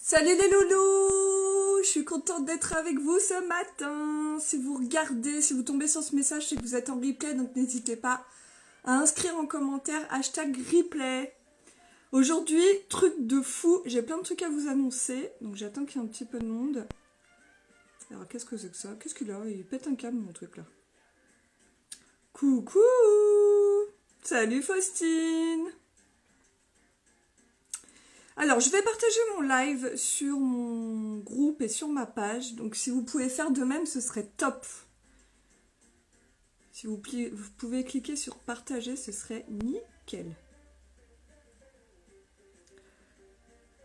Salut les loulous! Je suis contente d'être avec vous ce matin. Si vous regardez, si vous tombez sur ce message, c'est que vous êtes en replay, donc n'hésitez pas à inscrire en commentaire #replay. Aujourd'hui, truc de fou, j'ai plein de trucs à vous annoncer, donc j'attends qu'il y ait un petit peu de monde. Alors qu'est-ce que c'est que ça? Qu'est-ce qu'il a? Il pète un câble mon truc là. Coucou! Salut Faustine! Alors, je vais partager mon live sur mon groupe et sur ma page. Donc, si vous pouvez faire de même, ce serait top. Si vous pouvez cliquer sur partager, ce serait nickel.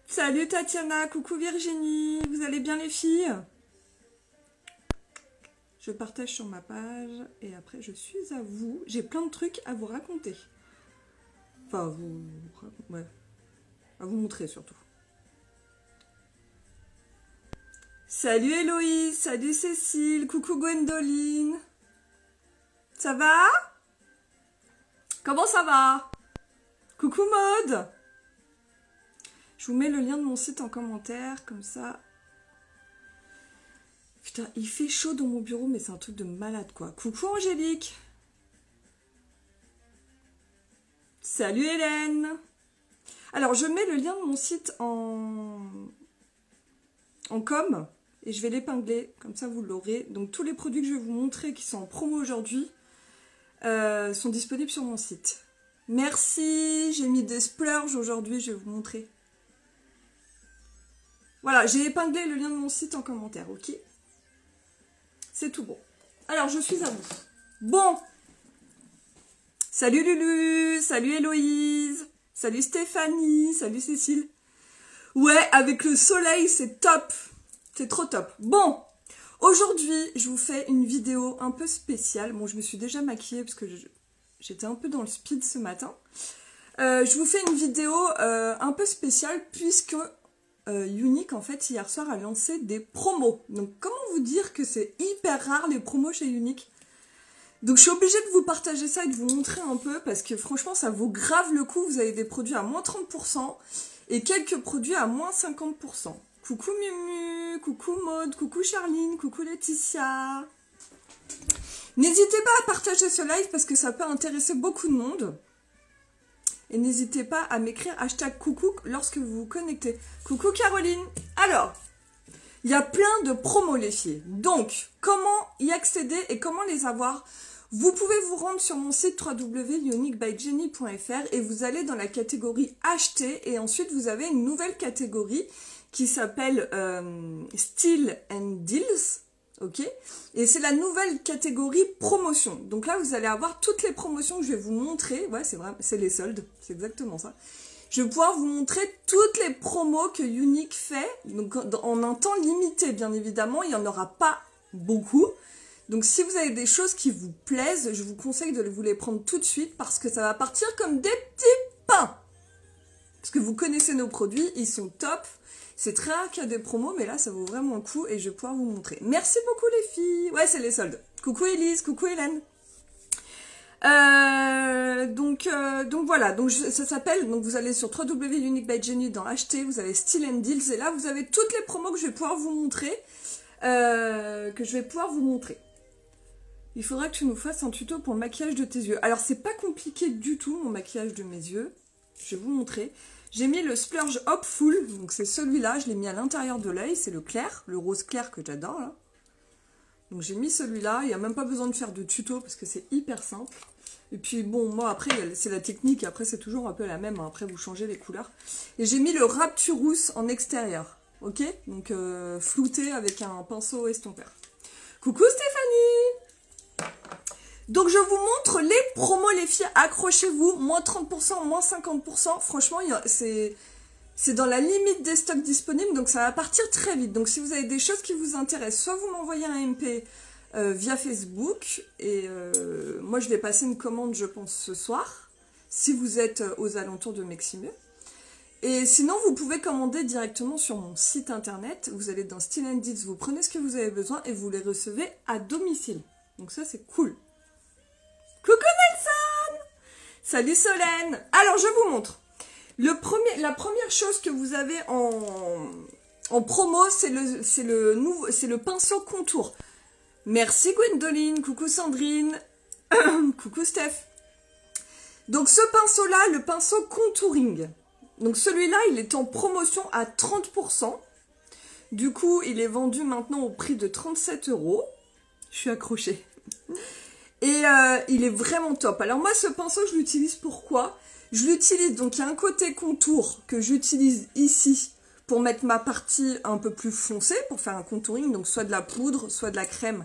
Salut Tatiana, coucou Virginie. Vous allez bien les filles? Je partage sur ma page et après, je suis à vous. J'ai plein de trucs à vous raconter. Enfin, ouais. À vous montrer surtout. Salut Héloïse, salut Cécile, coucou Gwendoline. Ça va? Comment ça va? Coucou Maude. Je vous mets le lien de mon site en commentaire, comme ça. Putain, il fait chaud dans mon bureau, mais c'est un truc de malade quoi. Coucou Angélique. Salut Hélène. Alors, je mets le lien de mon site en com et je vais l'épingler, comme ça vous l'aurez. Donc, tous les produits que je vais vous montrer qui sont en promo aujourd'hui sont disponibles sur mon site. Merci, j'ai mis des splurges aujourd'hui, je vais vous montrer. Voilà, j'ai épinglé le lien de mon site en commentaire, ok? C'est tout bon. Alors, je suis à vous. Bon. Salut Lulu, salut Héloïse. Salut Stéphanie, salut Cécile. Ouais, avec le soleil, c'est top. C'est trop top. Bon, aujourd'hui, je vous fais une vidéo un peu spéciale. Bon, je me suis déjà maquillée parce que j'étais un peu dans le speed ce matin. Je vous fais une vidéo un peu spéciale puisque Younique, en fait, hier soir, a lancé des promos. Donc, comment vous dire que c'est hyper rare les promos chez Younique ? Donc je suis obligée de vous partager ça et de vous montrer un peu parce que franchement ça vaut grave le coup. Vous avez des produits à moins 30% et quelques produits à moins 50%. Coucou Mumu, coucou Maude, coucou Charline, coucou Laetitia. N'hésitez pas à partager ce live parce que ça peut intéresser beaucoup de monde. Et n'hésitez pas à m'écrire #coucou lorsque vous vous connectez. Coucou Caroline. Alors, il y a plein de promos les filles. Donc, comment y accéder et comment les avoir ? Vous pouvez vous rendre sur mon site www.youniquebyjenny.fr et vous allez dans la catégorie acheter et ensuite vous avez une nouvelle catégorie qui s'appelle Style and Deals, ok ? Et c'est la nouvelle catégorie promotion. Donc là vous allez avoir toutes les promotions que je vais vous montrer. Ouais, c'est vrai, c'est les soldes, c'est exactement ça. Je vais pouvoir vous montrer toutes les promos que Younique fait, donc en un temps limité bien évidemment, il n'y en aura pas beaucoup. Donc si vous avez des choses qui vous plaisent, je vous conseille de vous les prendre tout de suite parce que ça va partir comme des petits pains. Parce que vous connaissez nos produits, ils sont top. C'est très rare qu'il y a des promos, mais là ça vaut vraiment le coup et je vais pouvoir vous montrer. Merci beaucoup les filles. Ouais, c'est les soldes. Coucou Elise, coucou Hélène. Donc voilà, donc ça s'appelle, donc vous allez sur www.youniquebyjenny dans acheter, vous avez Style and Deals et là vous avez toutes les promos que je vais pouvoir vous montrer, Il faudra que tu nous fasses un tuto pour le maquillage de tes yeux. Alors c'est pas compliqué du tout mon maquillage de mes yeux, je vais vous montrer. J'ai mis le Splurge Hopeful, donc c'est celui-là, je l'ai mis à l'intérieur de l'œil, c'est le clair, le rose clair que j'adore là. Donc j'ai mis celui-là, il n'y a même pas besoin de faire de tuto parce que c'est hyper simple. Et puis bon, moi après, c'est la technique, après c'est toujours un peu la même, hein. Après vous changez les couleurs. Et j'ai mis le Rapturous en extérieur, ok? Donc flouté avec un pinceau estompeur. Coucou Stéphanie! Donc je vous montre les promos les filles, accrochez-vous, moins 30%, moins 50%, franchement c'est dans la limite des stocks disponibles, donc ça va partir très vite. Donc si vous avez des choses qui vous intéressent, soit vous m'envoyez un MP via Facebook, et moi je vais passer une commande je pense ce soir, si vous êtes aux alentours de Meximieux. Et sinon vous pouvez commander directement sur mon site internet, vous allez dans Style and Deals, vous prenez ce que vous avez besoin et vous les recevez à domicile. Donc ça c'est cool. Coucou Nelson! Salut Solène! Alors je vous montre. La première chose que vous avez En promo, c'est le pinceau contour. Merci Gwendoline, coucou Sandrine, coucou Steph. Donc ce pinceau-là, le pinceau contouring. Donc celui-là, il est en promotion à 30%. Du coup, il est vendu maintenant au prix de 37 €. Je suis accrochée. Et il est vraiment top. Alors moi, ce pinceau, je l'utilise pourquoi? Je l'utilise, donc il y a un côté contour que j'utilise ici pour mettre ma partie un peu plus foncée, pour faire un contouring, donc soit de la poudre, soit de la crème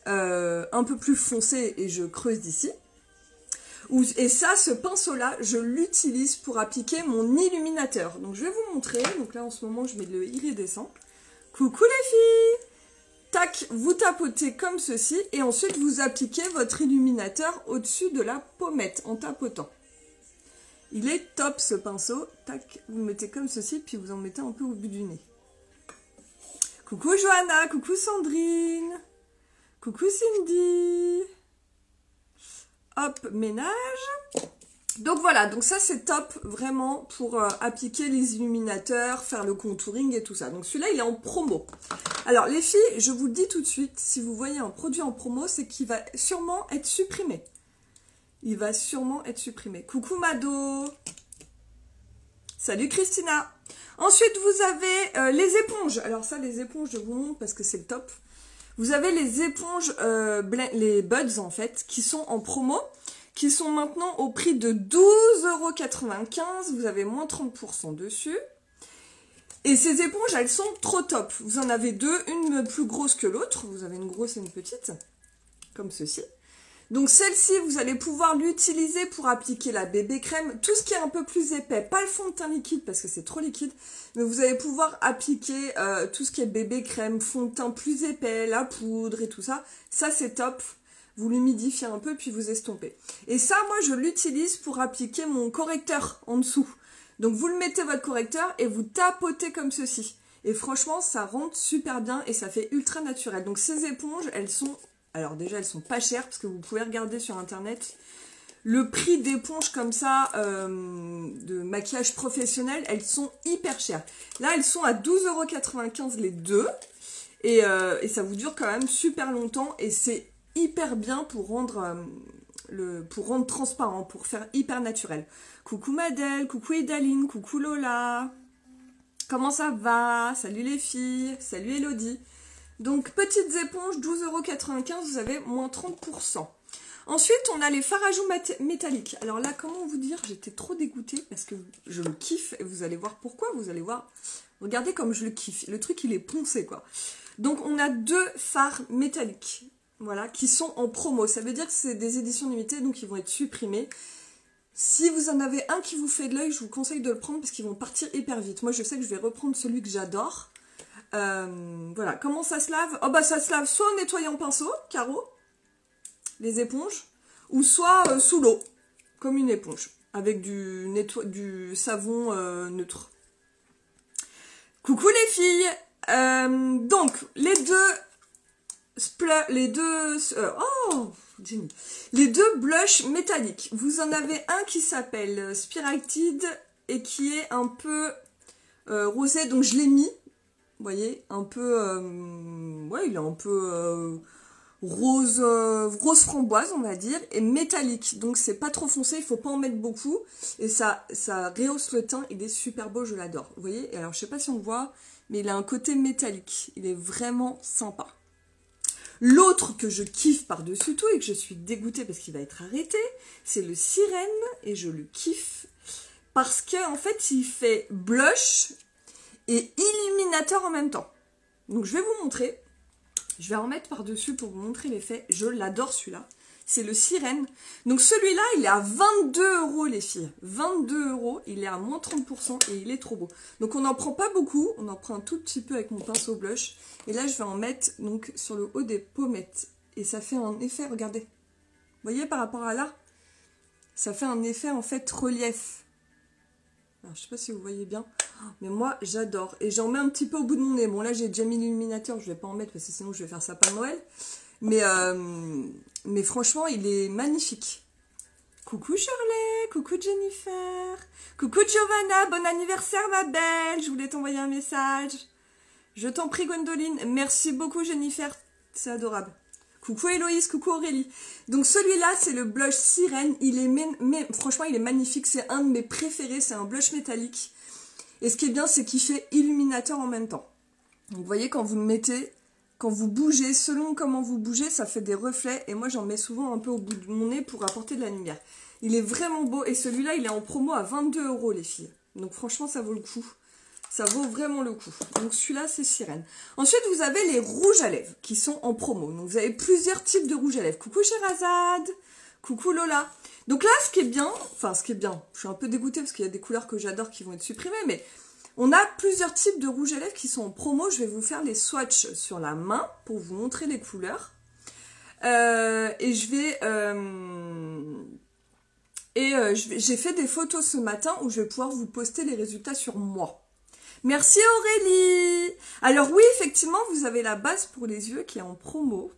un peu plus foncée et je creuse d'ici. Et ça, ce pinceau-là, je l'utilise pour appliquer mon illuminateur. Donc je vais vous montrer, donc là en ce moment je mets le iridescent. Coucou les filles! Tac, vous tapotez comme ceci et ensuite vous appliquez votre illuminateur au-dessus de la pommette en tapotant. Il est top ce pinceau. Tac, vous le mettez comme ceci, puis vous en mettez un peu au bout du nez. Coucou Johanna, coucou Sandrine, coucou Cindy. Hop, ménage. Donc voilà, donc ça c'est top vraiment pour appliquer les illuminateurs, faire le contouring et tout ça. Donc celui-là il est en promo. Alors les filles, je vous le dis tout de suite, si vous voyez un produit en promo, c'est qu'il va sûrement être supprimé. Il va sûrement être supprimé. Coucou Mado. Salut Christina. Ensuite vous avez les éponges. Alors ça les éponges je vous montre parce que c'est le top. Vous avez les éponges, les Buds en fait, qui sont en promo, qui sont maintenant au prix de 12,95 €. Vous avez moins 30% dessus. Et ces éponges, elles sont trop top. Vous en avez deux, une plus grosse que l'autre. Vous avez une grosse et une petite, comme ceci. Donc celle-ci, vous allez pouvoir l'utiliser pour appliquer la bébé crème, tout ce qui est un peu plus épais, pas le fond de teint liquide parce que c'est trop liquide, mais vous allez pouvoir appliquer tout ce qui est bébé crème, fond de teint plus épais, la poudre et tout ça. Ça c'est top, vous l'humidifiez un peu puis vous estompez. Et ça, moi je l'utilise pour appliquer mon correcteur en dessous. Donc vous le mettez votre correcteur et vous tapotez comme ceci. Et franchement, ça rentre super bien et ça fait ultra naturel. Donc ces éponges, elles sont... Alors déjà, elles sont pas chères parce que vous pouvez regarder sur internet. Le prix d'éponges comme ça, de maquillage professionnel, elles sont hyper chères. Là, elles sont à 12,95 € les deux. Et ça vous dure quand même super longtemps. Et c'est hyper bien pour rendre, transparent, pour faire hyper naturel. Coucou Madel, coucou Edaline, coucou Lola. Comment ça va? Salut les filles, salut Elodie. Donc, petites éponges, 12,95 €, vous avez moins 30%. Ensuite, on a les fards à joues métalliques. Alors là, comment vous dire, j'étais trop dégoûtée parce que je le kiffe et vous allez voir pourquoi, vous allez voir. Regardez comme je le kiffe, le truc il est poncé quoi. Donc, on a deux fards métalliques, voilà, qui sont en promo. Ça veut dire que c'est des éditions limitées, donc ils vont être supprimés. Si vous en avez un qui vous fait de l'œil, je vous conseille de le prendre parce qu'ils vont partir hyper vite. Moi, je sais que je vais reprendre celui que j'adore. Voilà, comment ça se lave? Oh bah ça se lave soit en nettoyant pinceau, carreau, les éponges, ou soit sous l'eau, comme une éponge, avec du savon neutre. Coucou les filles. Donc les deux blushs métalliques. Vous en avez un qui s'appelle Spiractide et qui est un peu rosé, donc je l'ai mis. Vous voyez, un peu, ouais, il est un peu rose framboise, on va dire, et métallique. Donc, c'est pas trop foncé, il faut pas en mettre beaucoup. Et ça rehausse le teint, il est super beau, je l'adore. Vous voyez, et alors, je sais pas si on voit, mais il a un côté métallique. Il est vraiment sympa. L'autre que je kiffe par-dessus tout et que je suis dégoûtée parce qu'il va être arrêté, c'est le Sirène, et je le kiffe parce qu'en fait, il fait blush et illuminateur en même temps. Donc je vais vous montrer. Je vais en mettre par-dessus pour vous montrer l'effet. Je l'adore celui-là. C'est le Sirène. Donc celui-là, il est à 22 € les filles. 22 €. Il est à moins 30% et il est trop beau. Donc on n'en prend pas beaucoup. On en prend un tout petit peu avec mon pinceau blush. Et là, je vais en mettre donc sur le haut des pommettes. Et ça fait un effet, regardez. Vous voyez par rapport à là? Ça fait un effet en fait relief. Alors, je sais pas si vous voyez bien, mais moi j'adore. Et j'en mets un petit peu au bout de mon nez. Bon là j'ai déjà mis l'illuminateur, je vais pas en mettre parce que sinon je vais faire sapin de Noël. Mais franchement il est magnifique. Coucou Shirley, coucou Jennifer, coucou Giovanna, bon anniversaire ma belle, je voulais t'envoyer un message. Je t'en prie, Gwendoline. Merci beaucoup, Jennifer. C'est adorable. Coucou Héloïse, coucou Aurélie. Donc celui-là, c'est le blush Sirène. Il est franchement, il est magnifique. C'est un de mes préférés. C'est un blush métallique. Et ce qui est bien, c'est qu'il fait illuminateur en même temps. Donc vous voyez, quand vous le mettez, quand vous bougez, selon comment vous bougez, ça fait des reflets. Et moi, j'en mets souvent un peu au bout de mon nez pour apporter de la lumière. Il est vraiment beau. Et celui-là, il est en promo à 22 € les filles. Donc franchement, ça vaut le coup. Ça vaut vraiment le coup. Donc celui-là, c'est Sirène. Ensuite, vous avez les rouges à lèvres qui sont en promo. Donc vous avez plusieurs types de rouges à lèvres. Coucou Sherazade. Coucou Lola. Donc là, ce qui est bien, je suis un peu dégoûtée parce qu'il y a des couleurs que j'adore qui vont être supprimées, mais on a plusieurs types de rouges à lèvres qui sont en promo. Je vais vous faire les swatchs sur la main pour vous montrer les couleurs. J'ai fait des photos ce matin où je vais pouvoir vous poster les résultats sur moi. Merci Aurélie. Alors oui, effectivement, vous avez la base pour les yeux qui est en promo.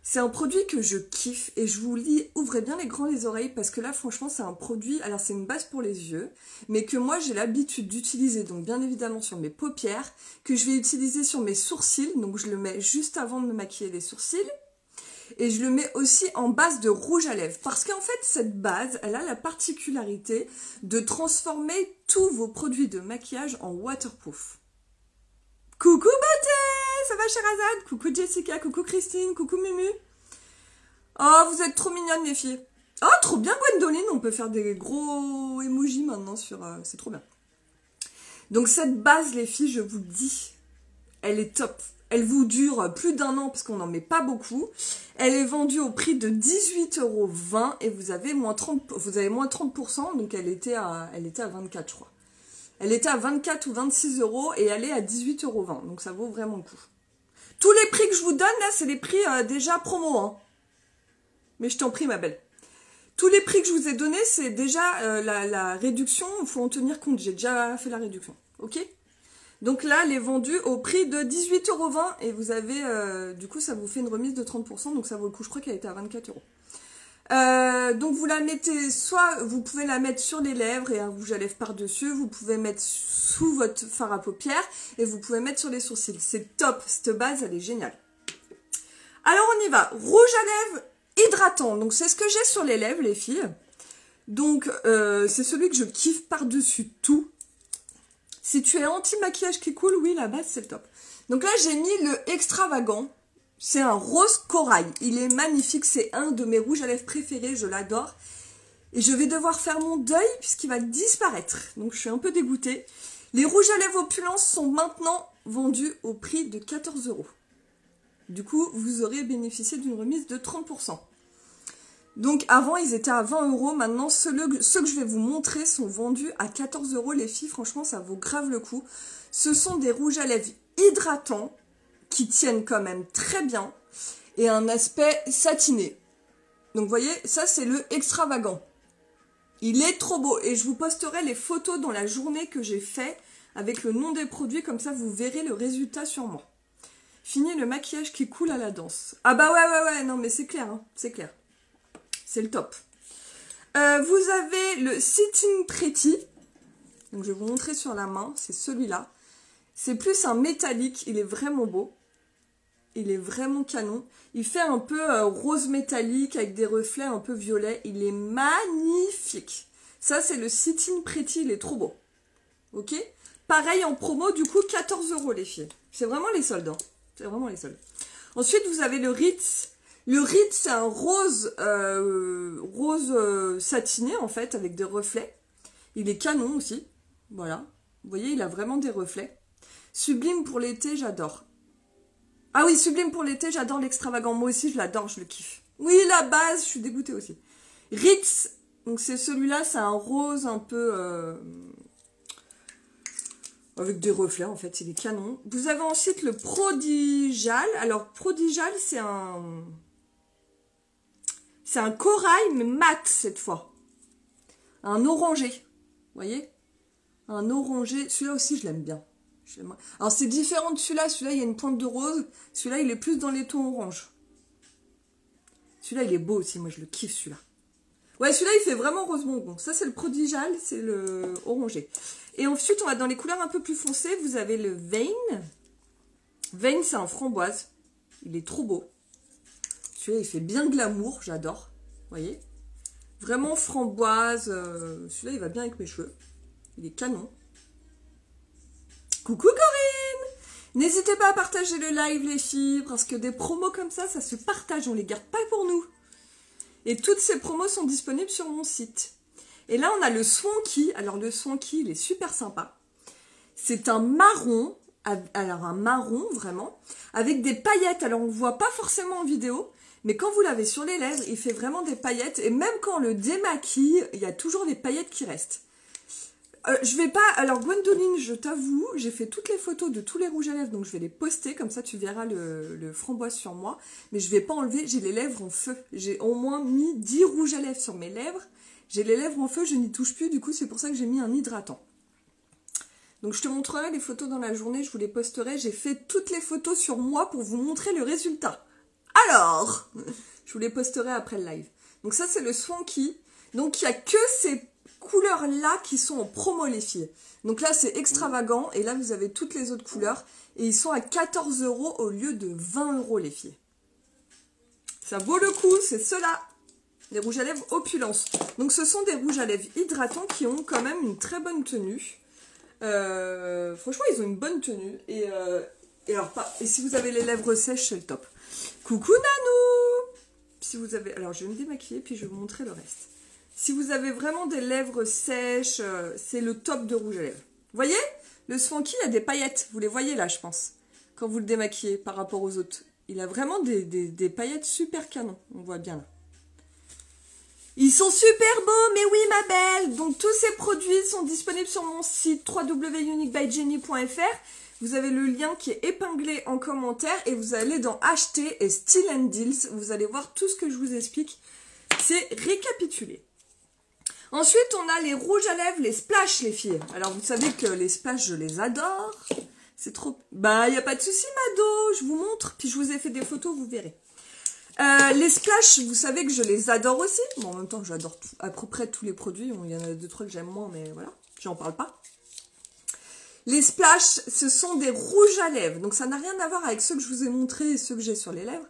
C'est un produit que je kiffe et je vous dis, ouvrez bien les oreilles parce que là, franchement, c'est un produit, alors c'est une base pour les yeux, mais que moi, j'ai l'habitude d'utiliser, donc bien évidemment sur mes paupières, que je vais utiliser sur mes sourcils, donc je le mets juste avant de me maquiller les sourcils. Et je le mets aussi en base de rouge à lèvres. Parce qu'en fait, cette base, elle a la particularité de transformer tous vos produits de maquillage en waterproof. Coucou beauté! Ça va Sherazade? Coucou Jessica, coucou Christine, coucou Mumu. Oh, vous êtes trop mignonnes les filles. Oh, trop bien Gwendoline, on peut faire des gros emojis maintenant sur... c'est trop bien. Donc cette base les filles, je vous dis, elle est top. Elle vous dure plus d'1 an parce qu'on n'en met pas beaucoup. Elle est vendue au prix de 18,20 € et vous avez moins 30%, donc elle était à 24 je crois. Elle était à 24 ou 26 € et elle est à 18,20 €, donc ça vaut vraiment le coup. Tous les prix que je vous donne là, c'est les prix déjà promo, hein. Mais je t'en prie ma belle. Tous les prix que je vous ai donnés, c'est déjà la réduction, il faut en tenir compte, j'ai déjà fait la réduction, ok ? Donc là, elle est vendue au prix de 18,20 € et vous avez, du coup, ça vous fait une remise de 30%, donc ça vaut le coup. Je crois qu'elle était à 24 €. Donc vous la mettez, soit vous pouvez la mettre sur les lèvres et un rouge à lèvres par-dessus, vous pouvez mettre sous votre fard à paupières et vous pouvez mettre sur les sourcils. C'est top, cette base, elle est géniale. Alors on y va, rouge à lèvres hydratant. Donc c'est ce que j'ai sur les lèvres, les filles. Donc c'est celui que je kiffe par-dessus tout. Si tu es anti-maquillage qui coule, oui, la base, c'est le top. Donc là, j'ai mis le extravagant. C'est un rose corail. Il est magnifique. C'est un de mes rouges à lèvres préférés. Je l'adore. Et je vais devoir faire mon deuil puisqu'il va disparaître. Donc, je suis un peu dégoûtée. Les rouges à lèvres opulence sont maintenant vendus au prix de 14 €. Du coup, vous aurez bénéficié d'une remise de 30%. Donc avant ils étaient à 20 €, maintenant ceux que je vais vous montrer sont vendus à 14 € les filles, franchement ça vaut grave le coup. Ce sont des rouges à lèvres hydratants qui tiennent quand même très bien et un aspect satiné. Donc vous voyez, ça c'est le extravagant. Il est trop beau et je vous posterai les photos dans la journée que j'ai fait avec le nom des produits, comme ça vous verrez le résultat sur moi. Fini le maquillage qui coule à la danse. Ah bah ouais, non mais c'est clair, hein, c'est clair. C'est le top. Vous avez le Sitting Pretty. Donc je vais vous montrer sur la main. C'est celui-là. C'est plus un métallique. Il est vraiment beau. Il est vraiment canon. Il fait un peu rose métallique avec des reflets un peu violets. Il est magnifique. Ça, c'est le Sitting Pretty. Il est trop beau. Ok? Pareil en promo, du coup, 14 € les filles. C'est vraiment les soldes. Hein. C'est vraiment les soldes. Ensuite, vous avez le Ritz. Le Ritz, c'est un rose satiné, en fait, avec des reflets. Il est canon aussi. Voilà. Vous voyez, il a vraiment des reflets. Sublime pour l'été, j'adore. Ah oui, sublime pour l'été, j'adore l'extravagant. Moi aussi, je l'adore, je le kiffe. Oui, la base, je suis dégoûtée aussi. Ritz, donc c'est celui-là, c'est un rose un peu... avec des reflets, en fait, il est canon. Vous avez ensuite le Prodigal. Alors, Prodigal, c'est un corail, mais mat, cette fois. Un orangé. Vous voyez? Un orangé. Celui-là aussi, je l'aime bien. Alors, c'est différent de celui-là. Celui-là, il y a une pointe de rose. Celui-là, il est plus dans les tons orange. Celui-là, il est beau aussi. Moi, je le kiffe, celui-là. Ouais, celui-là, il fait vraiment rose bonbon. Ça, c'est le Prodigal, c'est le orangé. Et ensuite, on va dans les couleurs un peu plus foncées. Vous avez le Vein. Vein, c'est un framboise. Il est trop beau. Celui-là, il fait bien glamour. J'adore. Vous voyez? Vraiment framboise. Celui-là, il va bien avec mes cheveux. Il est canon. Coucou Corinne! N'hésitez pas à partager le live, les filles, parce que des promos comme ça se partage. On les garde pas pour nous. Et toutes ces promos sont disponibles sur mon site. Et là, on a le Swanky. Alors, le Swanky, il est super sympa. C'est un marron, alors un marron, vraiment, avec des paillettes. Alors, on ne voit pas forcément en vidéo, mais quand vous l'avez sur les lèvres, il fait vraiment des paillettes. Et même quand on le démaquille, il y a toujours des paillettes qui restent. Je vais pas... Alors, Gwendoline, je t'avoue, j'ai fait toutes les photos de tous les rouges à lèvres, donc je vais les poster, comme ça tu verras le framboise sur moi. Mais je vais pas enlever, j'ai les lèvres en feu. J'ai au moins mis 10 rouges à lèvres sur mes lèvres. J'ai les lèvres en feu, je n'y touche plus, du coup c'est pour ça que j'ai mis un hydratant. Donc je te montrerai les photos dans la journée, je vous les posterai. J'ai fait toutes les photos sur moi pour vous montrer le résultat. Alors, je vous les posterai après le live. Donc ça c'est le Swanky. Donc il n'y a que ces couleurs-là qui sont en promo, les filles. Donc là, c'est extravagant. Et là, vous avez toutes les autres couleurs. Et ils sont à 14 € au lieu de 20 €, les filles. Ça vaut le coup, c'est ceux-là. Les rouges à lèvres opulence. Donc, ce sont des rouges à lèvres hydratants qui ont quand même une très bonne tenue. Franchement, ils ont une bonne tenue. Et si vous avez les lèvres sèches, c'est le top. Coucou Nanou! Si vous avez... Alors, je vais me démaquiller, puis je vais vous montrer le reste. Si vous avez vraiment des lèvres sèches, c'est le top de rouge à lèvres. Vous voyez? Le Swanky, il a des paillettes. Vous les voyez là, je pense. Quand vous le démaquillez par rapport aux autres. Il a vraiment des paillettes super canon. On voit bien là. Ils sont super beaux, mais oui ma belle. Donc tous ces produits sont disponibles sur mon site www.uniquebyjenny.fr. Vous avez le lien qui est épinglé en commentaire. Et vous allez dans acheter et Steal and Deals. Vous allez voir tout ce que je vous explique. C'est récapitulé. Ensuite, on a les rouges à lèvres, les splash, les filles. Alors, vous savez que les splash, je les adore. C'est trop... Bah, il n'y a pas de souci, Mado. Je vous montre. Puis, je vous ai fait des photos, vous verrez. Les splash, vous savez que je les adore aussi. Bon, en même temps, j'adore à peu près tous les produits. Il y en a 2-3 que j'aime moins, mais voilà. J'en parle pas. Les splash, ce sont des rouges à lèvres. Donc, ça n'a rien à voir avec ceux que je vous ai montrés et ceux que j'ai sur les lèvres.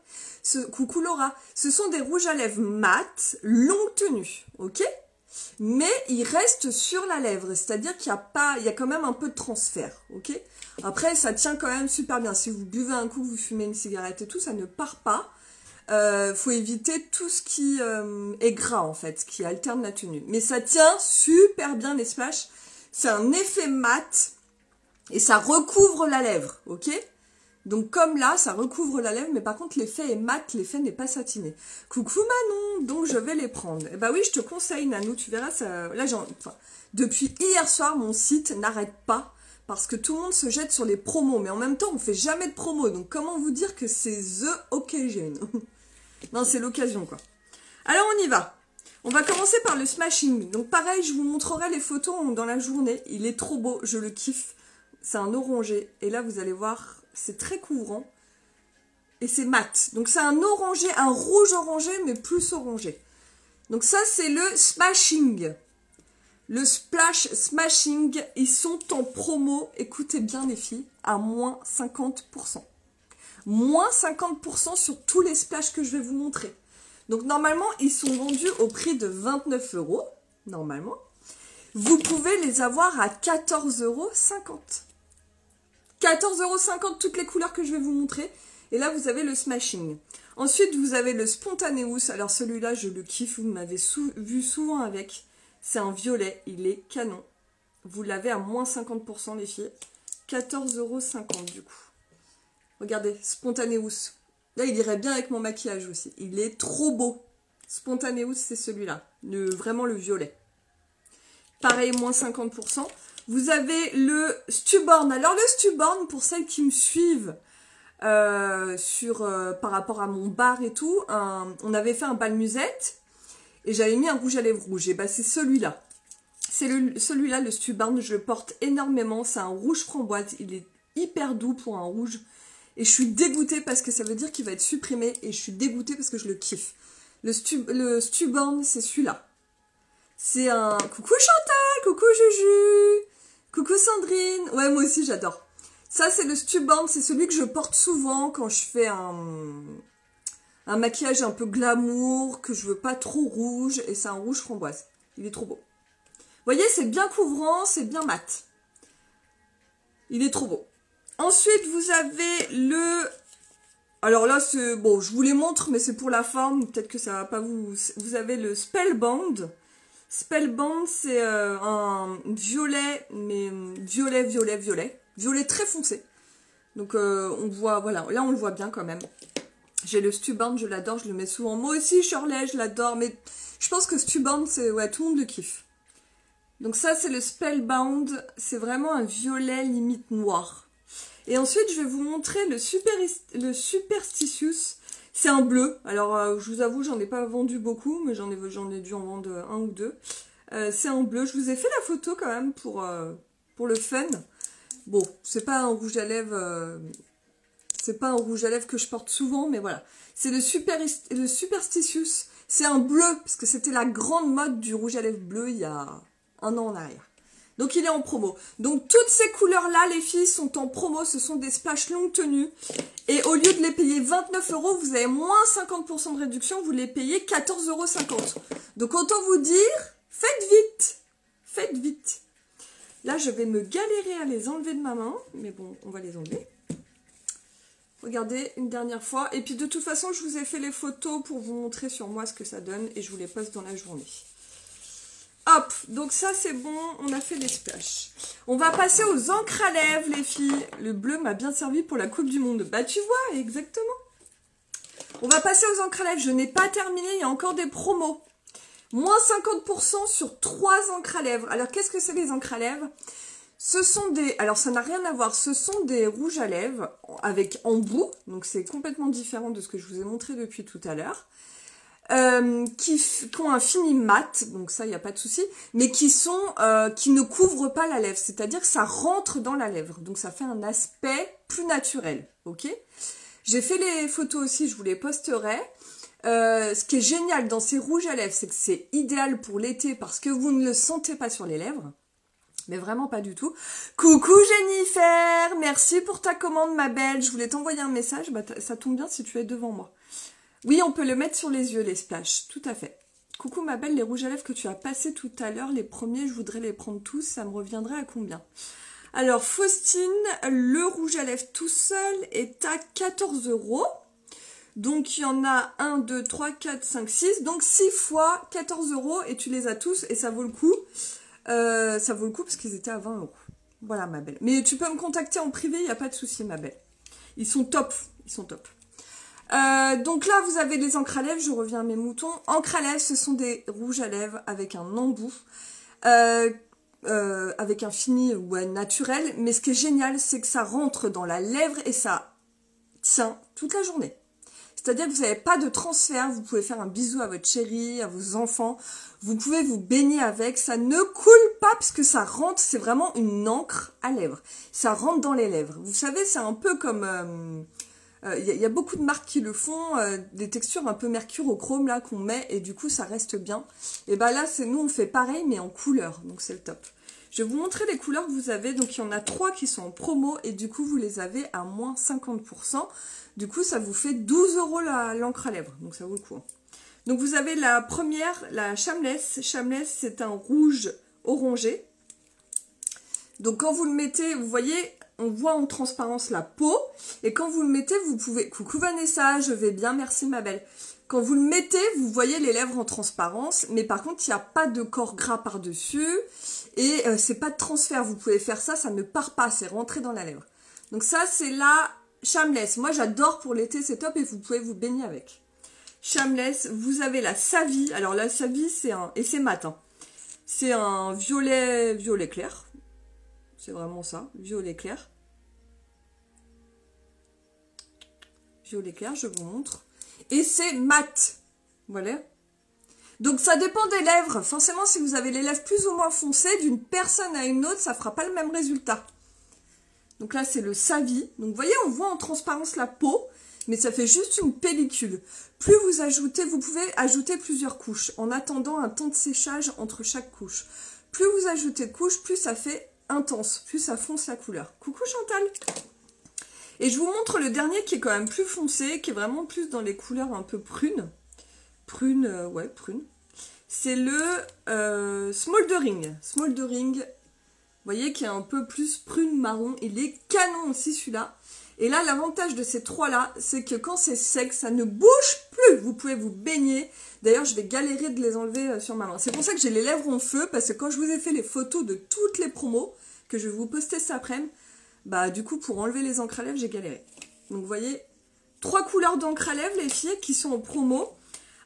Coucou Laura. Ce sont des rouges à lèvres mat, longue tenue. Ok ? Mais il reste sur la lèvre, c'est-à-dire qu'il y a quand même un peu de transfert, ok? Après, ça tient quand même super bien. Si vous buvez un coup, vous fumez une cigarette et tout, ça ne part pas. Faut éviter tout ce qui est gras, en fait, qui alterne la tenue. Mais ça tient super bien, les splash. C'est un effet mat et ça recouvre la lèvre, ok? Donc comme là, ça recouvre la lèvre, mais par contre l'effet est mat, l'effet n'est pas satiné. Coucou Manon, donc je vais les prendre. Et bah oui, je te conseille Nanou, tu verras, ça. Là, depuis hier soir, mon site n'arrête pas, parce que tout le monde se jette sur les promos, mais en même temps, on fait jamais de promos, donc comment vous dire que c'est the occasion? Non, c'est l'occasion, quoi. Alors on y va. On va commencer par le smashing. Donc pareil, je vous montrerai les photos dans la journée. Il est trop beau, je le kiffe. C'est un orangé, et là vous allez voir... C'est très couvrant. Et c'est mat. Donc c'est un orangé, un rouge orangé, mais plus orangé. Donc ça, c'est le smashing. Le splash smashing. Ils sont en promo, écoutez bien les filles, à moins 50%. Moins 50% sur tous les splashs que je vais vous montrer. Donc normalement, ils sont vendus au prix de 29 €. Normalement. Vous pouvez les avoir à 14,50 €. 14,50 € toutes les couleurs que je vais vous montrer. Et là, vous avez le smashing. Ensuite, vous avez le spontaneous. Alors, celui-là, je le kiffe. Vous m'avez vu souvent avec. C'est un violet. Il est canon. Vous l'avez à moins 50%, les filles. 14,50 € du coup. Regardez, spontaneous. Là, il irait bien avec mon maquillage aussi. Il est trop beau. Spontaneous, c'est celui-là. Vraiment le violet. Pareil, moins 50%. Vous avez le Stubborn. Alors le Stubborn, pour celles qui me suivent par rapport à mon bar et tout, on avait fait un bal musette et j'avais mis un rouge à lèvres rouge. Et bah c'est celui-là. C'est celui-là, le Stubborn, je le porte énormément. C'est un rouge framboise. Il est hyper doux pour un rouge. Et je suis dégoûtée parce que ça veut dire qu'il va être supprimé. Et je suis dégoûtée parce que je le kiffe. Le Stubborn, c'est celui-là. C'est un... Coucou Chantal, coucou Juju, coucou Sandrine. Ouais, moi aussi j'adore. Ça, c'est le Stubborn, c'est celui que je porte souvent quand je fais un maquillage un peu glamour, que je veux pas trop rouge, et c'est un rouge framboise. Il est trop beau. Vous voyez, c'est bien couvrant, c'est bien mat. Il est trop beau. Ensuite, vous avez le... Alors là, c'est... Bon, je vous les montre, mais c'est pour la forme, peut-être que ça va pas vous... Vous avez le Spellbound. Spellbound, c'est un violet, mais violet très foncé. Donc on voit, voilà, là on le voit bien quand même. J'ai le Stubborn, je l'adore, je le mets souvent. Moi aussi, Shirley, je l'adore, mais je pense que Stubborn, c'est, ouais, tout le monde le kiffe. Donc ça, c'est le Spellbound, c'est vraiment un violet limite noir. Et ensuite, je vais vous montrer le Superstitious. C'est un bleu. Alors, je vous avoue, j'en ai pas vendu beaucoup, mais j'en ai dû en vendre un ou deux. C'est un bleu. Je vous ai fait la photo quand même pour le fun. Bon, c'est pas un rouge à lèvres... c'est pas un rouge à lèvres que je porte souvent, mais voilà. C'est le Superstitious. C'est un bleu, parce que c'était la grande mode du rouge à lèvres bleu il y a un an en arrière. Donc il est en promo. Donc toutes ces couleurs-là, les filles, sont en promo. Ce sont des splash longue tenue. Et au lieu de les payer 29 €, vous avez moins 50% de réduction. Vous les payez 14,50 €. Donc autant vous dire, faites vite. Faites vite. Là, je vais me galérer à les enlever de ma main. Mais bon, on va les enlever. Regardez, une dernière fois. Et puis de toute façon, je vous ai fait les photos pour vous montrer sur moi ce que ça donne. Et je vous les poste dans la journée. Hop, donc ça c'est bon, on a fait les splashs. On va passer aux encres à lèvres, les filles. Le bleu m'a bien servi pour la Coupe du Monde. Bah tu vois, exactement. On va passer aux encres à lèvres. Je n'ai pas terminé, il y a encore des promos. Moins 50% sur 3 encres à lèvres. Alors qu'est-ce que c'est les encres à lèvres? Ce sont des... Alors ça n'a rien à voir, ce sont des rouges à lèvres avec embout. Donc c'est complètement différent de ce que je vous ai montré depuis tout à l'heure. Qui ont un fini mat, donc ça, il n'y a pas de souci, mais qui ne couvrent pas la lèvre, c'est-à-dire que ça rentre dans la lèvre, donc ça fait un aspect plus naturel, ok? J'ai fait les photos aussi, je vous les posterai. Ce qui est génial dans ces rouges à lèvres, c'est que c'est idéal pour l'été parce que vous ne le sentez pas sur les lèvres. Mais vraiment pas du tout. Coucou Jennifer, merci pour ta commande ma belle, je voulais t'envoyer un message, bah, ça tombe bien si tu es devant moi. Oui, on peut le mettre sur les yeux, les splashs, tout à fait. Coucou ma belle, les rouges à lèvres que tu as passés tout à l'heure, les premiers, je voudrais les prendre tous, ça me reviendrait à combien? Alors, Faustine, le rouge à lèvres tout seul est à 14 €. Donc, il y en a 1, 2, 3, 4, 5, 6. Donc, 6 fois 14 € et tu les as tous et ça vaut le coup. Ça vaut le coup parce qu'ils étaient à 20 €. Voilà ma belle. Mais tu peux me contacter en privé, il n'y a pas de souci ma belle. Ils sont top, ils sont top. Donc là, vous avez les encres à lèvres, je reviens à mes moutons. Encres à lèvres, ce sont des rouges à lèvres avec un embout, avec un fini ouais, naturel. Mais ce qui est génial, c'est que ça rentre dans la lèvre et ça tient toute la journée. C'est-à-dire que vous n'avez pas de transfert, vous pouvez faire un bisou à votre chérie, à vos enfants, vous pouvez vous baigner avec, ça ne coule pas parce que ça rentre, c'est vraiment une encre à lèvres. Ça rentre dans les lèvres. Vous savez, c'est un peu comme... y a beaucoup de marques qui le font, des textures un peu mercure au chrome là qu'on met et du coup ça reste bien. Et bah là, nous on fait pareil mais en couleur, donc c'est le top. Je vais vous montrer les couleurs que vous avez, donc il y en a 3 qui sont en promo et du coup vous les avez à moins 50%. Du coup ça vous fait 12 € l'encre à lèvres, donc ça vaut le coup. Donc vous avez la première, la Shameless. Shameless c'est un rouge orangé. Donc quand vous le mettez, vous voyez... On voit en transparence la peau. Et quand vous le mettez, vous pouvez... Coucou Vanessa, je vais bien, merci ma belle. Quand vous le mettez, vous voyez les lèvres en transparence. Mais par contre, il n'y a pas de corps gras par-dessus. Et c'est pas de transfert. Vous pouvez faire ça, ça ne part pas. C'est rentré dans la lèvre. Donc ça, c'est la Shameless. Moi, j'adore pour l'été, c'est top. Et vous pouvez vous baigner avec. Shameless, vous avez la Savie. Alors la Savie, c'est un... Et c'est mat. Hein. C'est un violet clair. C'est vraiment ça, violet clair. Violet clair, je vous montre. Et c'est mat. Voilà. Donc ça dépend des lèvres. Forcément, si vous avez les lèvres plus ou moins foncées, d'une personne à une autre, ça ne fera pas le même résultat. Donc là, c'est le Savie. Donc vous voyez, on voit en transparence la peau. mais ça fait juste une pellicule. Plus vous ajoutez, vous pouvez ajouter plusieurs couches en attendant un temps de séchage entre chaque couche. Plus vous ajoutez de couches, plus ça fait intense, plus ça fonce la couleur. Coucou Chantal! Et je vous montre le dernier qui est quand même plus foncé, qui est vraiment plus dans les couleurs un peu prunes. Ouais, prune. C'est le Smoldering. Smoldering, vous voyez, qui est un peu plus prune marron. Il est canon aussi celui-là. Et là, l'avantage de ces trois-là, c'est que quand c'est sec, ça ne bouge plus. Vous pouvez vous baigner. D'ailleurs, je vais galérer de les enlever sur ma main. C'est pour ça que j'ai les lèvres en feu, parce que quand je vous ai fait les photos de toutes les promos, que je vais vous poster cet après-midi, bah du coup, pour enlever les encres à lèvres, j'ai galéré. Donc, vous voyez, 3 couleurs d'encre à lèvres, les filles, qui sont en promo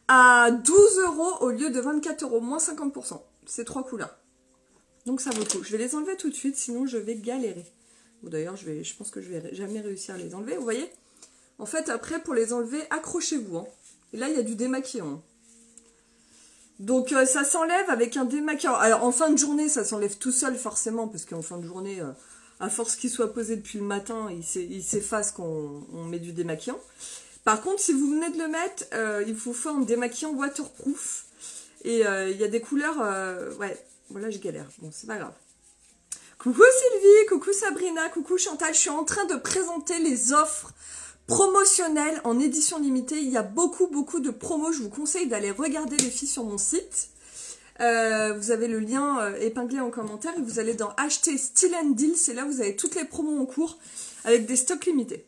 à 12 € au lieu de 24 €, moins 50%. Ces 3 couleurs. Donc, ça vaut le coup. Je vais les enlever tout de suite, sinon je vais galérer. Bon, d'ailleurs, je pense que je vais jamais réussir à les enlever. Vous voyez? En fait, après, pour les enlever, accrochez-vous. Hein. Et là, il y a du démaquillant. Hein. Donc, ça s'enlève avec un démaquillant. Alors, en fin de journée, ça s'enlève tout seul, forcément, parce qu'en fin de journée, à force qu'il soit posé depuis le matin, il s'efface quand on met du démaquillant. Par contre, si vous venez de le mettre, il vous faut un démaquillant waterproof. Et il y a des couleurs... ouais, voilà, je galère. Bon, c'est pas grave. Coucou Sylvie, coucou Sabrina, coucou Chantal. Je suis en train de présenter les offres promotionnelles en édition limitée. Il y a beaucoup de promos. Je vous conseille d'aller regarder les filles sur mon site. Vous avez le lien épinglé en commentaire et vous allez dans acheter Style & Deal. C'est là où vous avez toutes les promos en cours avec des stocks limités.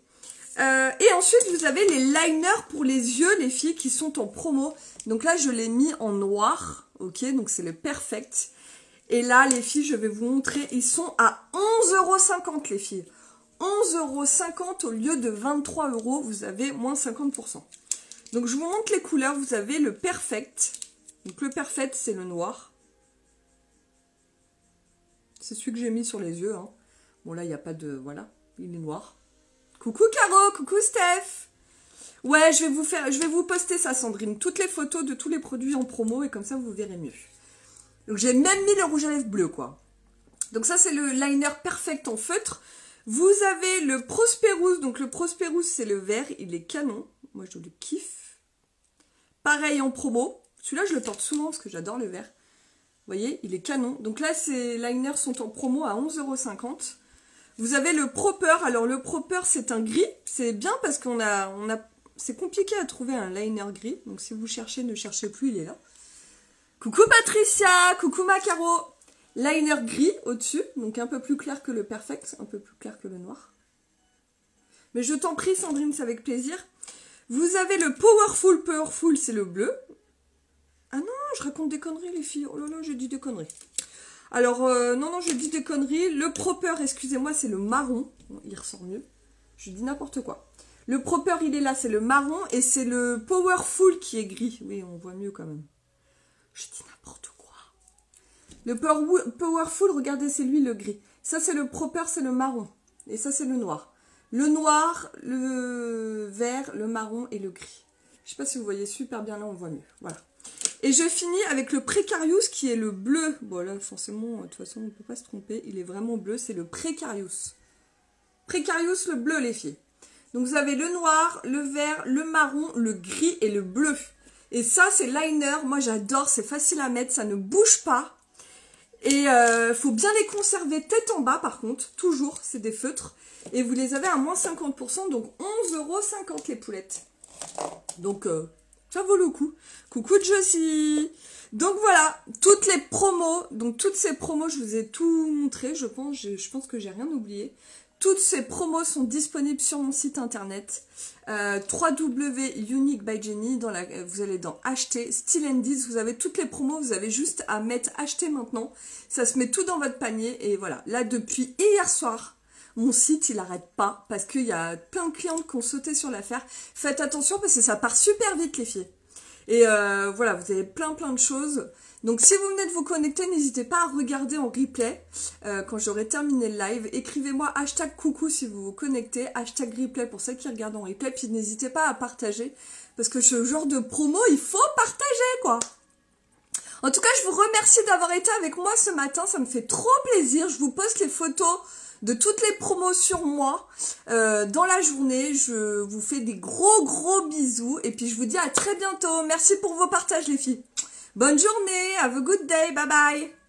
Et ensuite, vous avez les liners pour les yeux, les filles, qui sont en promo. Donc là, je l'ai mis en noir. Ok, donc c'est le Perfect. Et là, les filles, je vais vous montrer, ils sont à 11,50 € les filles. 11,50 € au lieu de 23 €, vous avez moins 50%. Donc, je vous montre les couleurs. Vous avez le Perfect. Donc, le Perfect, c'est le noir. C'est celui que j'ai mis sur les yeux. Hein. Bon, là, il n'y a pas de... Voilà, il est noir. Coucou Caro, coucou Steph. Ouais, je vais vous poster ça, Sandrine. Toutes les photos de tous les produits en promo et comme ça, vous verrez mieux. Donc, j'ai même mis le rouge à lèvres bleu, quoi. Donc, ça, c'est le liner Perfect en feutre. Vous avez le Prosperous. Donc, le Prosperous, c'est le vert. Il est canon. Moi, je le kiffe. Pareil en promo. Celui-là, je le porte souvent parce que j'adore le vert. Vous voyez, il est canon. Donc là, ces liners sont en promo à 11,50 €. Vous avez le Proper. Alors, le Proper, c'est un gris. C'est bien parce c'est compliqué à trouver un liner gris. Donc, si vous cherchez, ne cherchez plus, il est là. Coucou Patricia, coucou Macaro. Liner gris au-dessus, donc un peu plus clair que le Perfect, un peu plus clair que le noir. Mais je t'en prie Sandrine, c'est avec plaisir. Vous avez le Powerful, c'est le bleu. Ah non, je raconte des conneries les filles, oh là là, je dis des conneries. Alors, non, je dis des conneries. Le Proper, excusez-moi, c'est le marron. Bon, il ressort mieux. Je dis n'importe quoi. Le Proper, il est là, c'est le marron. Et c'est le Powerful qui est gris. Oui, on voit mieux quand même. Je dis n'importe quoi. Le Powerful, regardez, c'est lui le gris. Ça, c'est le Proper, c'est le marron. Et ça, c'est le noir. Le noir, le vert, le marron et le gris. Je sais pas si vous voyez super bien, là, on voit mieux. Voilà. Et je finis avec le Precarious qui est le bleu. Bon, là, forcément, de toute façon, on ne peut pas se tromper. Il est vraiment bleu, c'est le Precarious. Precarious, le bleu, les filles. Donc, vous avez le noir, le vert, le marron, le gris et le bleu. Et ça, c'est liner. Moi, j'adore. C'est facile à mettre. Ça ne bouge pas. Et faut bien les conserver tête en bas, par contre. Toujours. C'est des feutres. Et vous les avez à moins 50%. Donc, 11,50 € les poulettes. Donc, ça vaut le coup. Coucou Josie. Donc, voilà. Toutes les promos. Donc, toutes ces promos, je vous ai tout montré, je pense. Je pense que j'ai rien oublié. Toutes ces promos sont disponibles sur mon site internet www.uniquebyjenny. Vous allez dans acheter, Style & Deal, vous avez toutes les promos, vous avez juste à mettre acheter maintenant. Ça se met tout dans votre panier et voilà. Là, depuis hier soir, mon site, il n'arrête pas parce qu'il y a plein de clientes qui ont sauté sur l'affaire. Faites attention parce que ça part super vite les filles. Et voilà, vous avez plein de choses. Donc si vous venez de vous connecter, n'hésitez pas à regarder en replay quand j'aurai terminé le live. Écrivez-moi hashtag coucou si vous vous connectez, hashtag replay pour celles qui regardent en replay. Puis n'hésitez pas à partager parce que ce genre de promo, il faut partager quoi. En tout cas, je vous remercie d'avoir été avec moi ce matin. Ça me fait trop plaisir. Je vous poste les photos de toutes les promos sur moi dans la journée. Je vous fais des gros bisous. Et puis, je vous dis à très bientôt. Merci pour vos partages, les filles. Bonne journée. Have a good day. Bye bye.